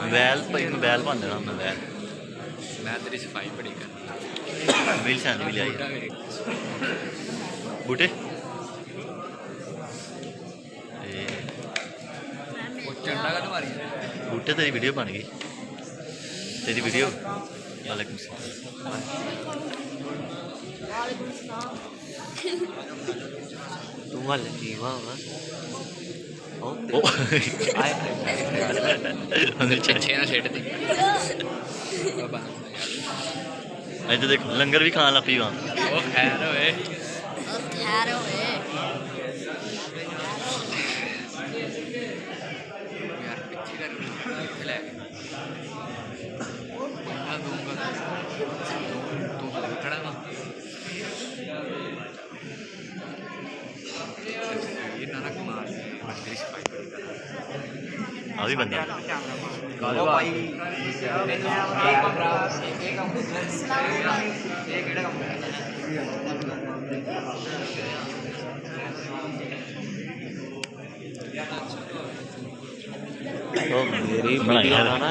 mobile भाई mobile बन देना मोबाइल मैं तेरी सफाई बड़ी कर मिल सैन भी लिया बूटे चंडा का मारी बूटे तेरी वीडियो बन गई तेरी वीडियो वालेकुम तू वाले की वाह पिछे ना छेड़ दी तो देख लंगर भी खान लग पी वहाँ खैर होए यार पिछे कर ले तू खड़ा ना ये नाना कुमार तेरी सफाई बड़ी कर आ भी बंदा मेरी वीडियो ना